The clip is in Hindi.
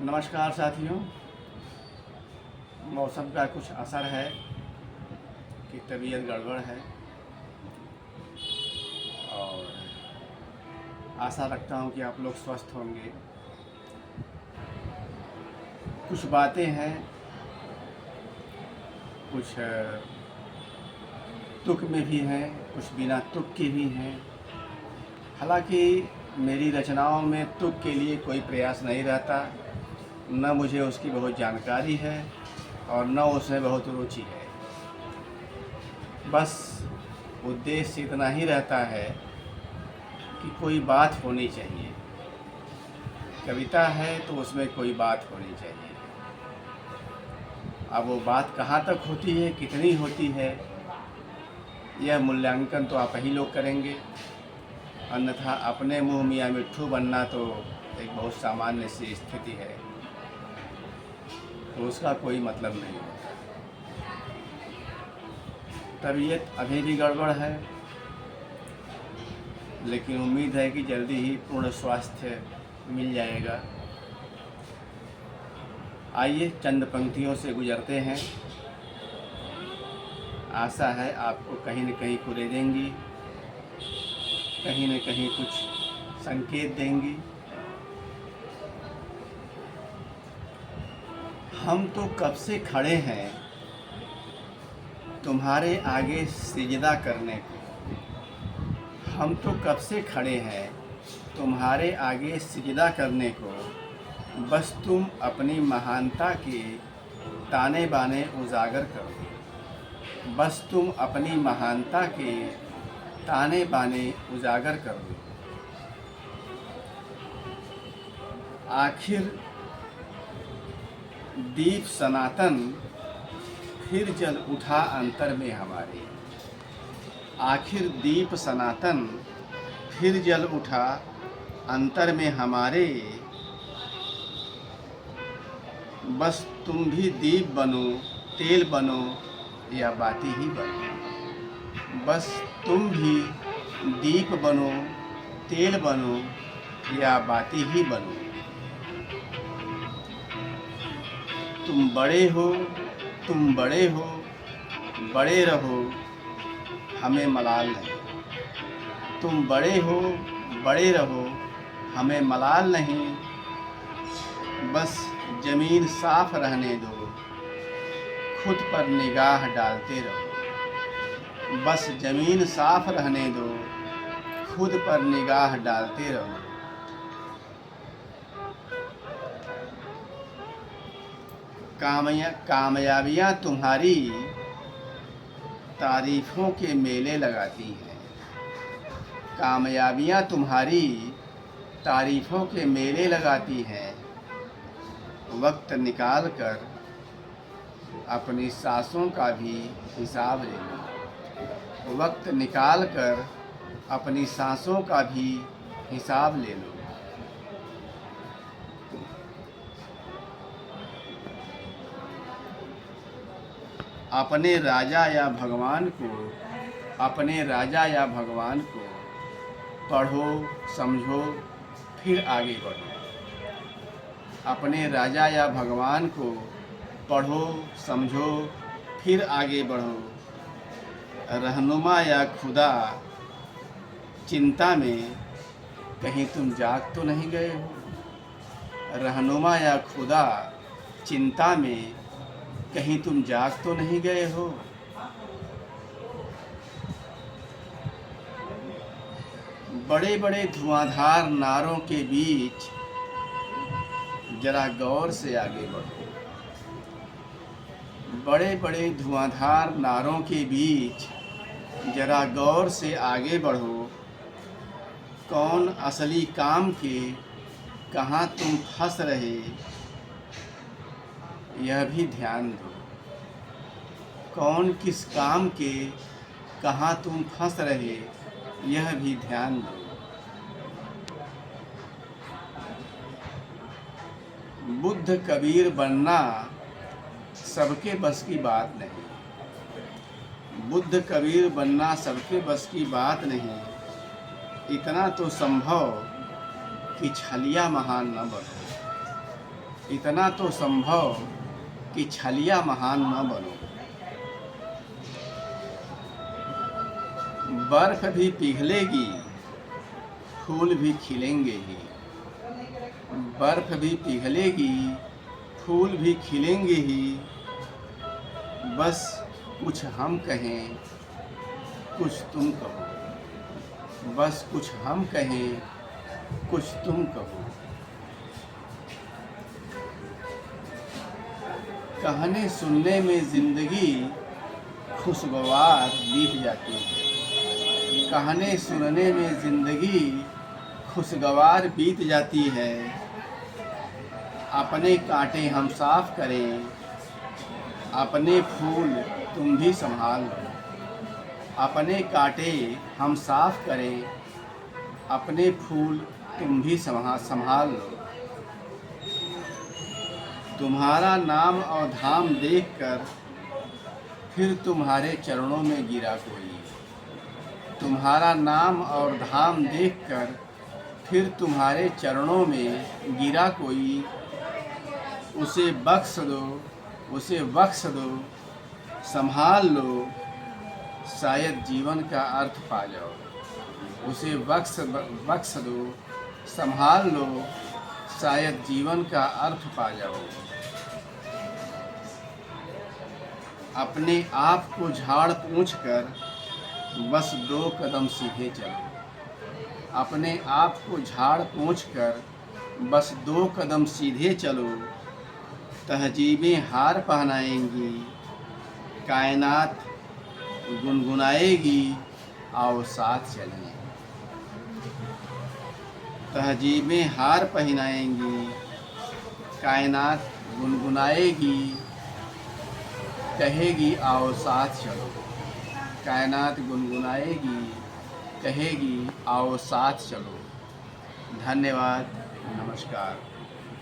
नमस्कार साथियों। मौसम का कुछ असर है कि तबीयत गड़बड़ है और आशा रखता हूं कि आप लोग स्वस्थ होंगे। कुछ बातें हैं, कुछ तुक में भी हैं, कुछ बिना तुक के भी हैं। हालांकि मेरी रचनाओं में तुक के लिए कोई प्रयास नहीं रहता, न मुझे उसकी बहुत जानकारी है और न उसमें बहुत रुचि है। बस उद्देश्य इतना ही रहता है कि कोई बात होनी चाहिए। कविता है तो उसमें कोई बात होनी चाहिए। अब वो बात कहाँ तक होती है, कितनी होती है, यह मूल्यांकन तो आप ही लोग करेंगे। अन्यथा अपने मुँह मियाँ मिट्ठू बनना तो एक बहुत सामान्य सी स्थिति है, तो उसका कोई मतलब नहीं होता। तबीयत अभी भी गड़बड़ है, लेकिन उम्मीद है कि जल्दी ही पूर्ण स्वास्थ्य मिल जाएगा। आइए चंद पंक्तियों से गुजरते हैं। आशा है आपको कहीं न कहीं कुरे देंगी, कहीं न कहीं कुछ संकेत देंगी। हम तो कब से खड़े हैं तुम्हारे आगे सिजदा करने को। हम तो कब से खड़े हैं तुम्हारे आगे सिजदा करने को। बस तुम अपनी महानता के ताने बाने उजागर करो। बस तुम अपनी महानता के ताने बाने उजागर करो। आखिर दीप सनातन फिर जल उठा अंतर में हमारे। आखिर दीप सनातन फिर जल उठा अंतर में हमारे। बस तुम भी दीप बनो, तेल बनो या बाती ही बनो। बस तुम भी दीप बनो, तेल बनो या बाती ही बनो। तुम बड़े हो, तुम बड़े हो, बड़े रहो, हमें मलाल नहीं। तुम बड़े हो, बड़े रहो, हमें मलाल नहीं। बस ज़मीन साफ रहने दो, खुद पर निगाह डालते रहो। बस ज़मीन साफ रहने दो, खुद पर निगाह डालते रहो। कामयाबियाँ तुम्हारी तारीफ़ों के मेले लगाती हैं। कामयाबियाँ तुम्हारी तारीफ़ों के मेले लगाती हैं। वक्त निकाल कर अपनी सांसों का भी हिसाब ले लो। वक्त निकाल कर अपनी सांसों का भी हिसाब ले लो। अपने राजा या भगवान को, अपने राजा या भगवान को पढ़ो, समझो, फिर आगे बढ़ो। अपने राजा या भगवान को पढ़ो, समझो, फिर आगे बढ़ो। रहनुमा या खुदा चिंता में कहीं तुम जाग तो नहीं गए हो। रहनुमा या खुदा चिंता में कहीं तुम जाग तो नहीं गए हो। बड़े बड़े धुआंधार नारों के बीच जरा गौर से आगे बढ़ो। बड़े बड़े धुआंधार नारों के बीच जरा गौर से आगे बढ़ो। कौन असली काम के कहाँ तुम फंस रहे, यह भी ध्यान दो। कौन किस काम के कहाँ तुम फंस रहे, यह भी ध्यान दो। बुद्ध कबीर बनना सबके बस की बात नहीं। बुद्ध कबीर बनना सबके बस की बात नहीं। इतना तो संभव कि छलिया महान न बनो। इतना तो संभव कि छलिया महान न बनो। बर्फ भी पिघलेगी, फूल भी खिलेंगे ही। बर्फ भी पिघलेगी, फूल भी खिलेंगे ही। बस कुछ हम कहें, कुछ तुम कहो। बस कुछ हम कहें, कुछ तुम कहो। कहने सुनने में ज़िंदगी खुशगवार बीत जाती है। कहने सुनने में ज़िंदगी खुशगवार बीत जाती है। अपने कांटे हम साफ करें, अपने फूल तुम भी संभाल लो। अपने कांटे हम साफ करें, अपने फूल तुम भी संभाल लो। तुम्हारा नाम और धाम देखकर फिर तुम्हारे चरणों में गिरा कोई। तुम्हारा नाम और धाम देखकर फिर तुम्हारे चरणों में गिरा कोई। उसे बख्श दो, उसे बख्श दो, संभाल लो, शायद जीवन का अर्थ पा जाओ। उसे बख्श दो, संभाल लो, शायद जीवन का अर्थ पा जाओ। अपने आप को झाड़ पोंछ कर बस 2 कदम सीधे चलो। अपने आप को झाड़ पोंछ कर बस 2 कदम सीधे चलो। तहजीबें हार पहनाएंगी, कायनात गुनगुनाएगी, आओ साथ चलें। तहजीबें हार पहनाएंगी, कायनात गुनगुनाएगी, कहेगी आओ साथ चलो। कायनात गुनगुनाएगी, कहेगी आओ साथ चलो। धन्यवाद, नमस्कार।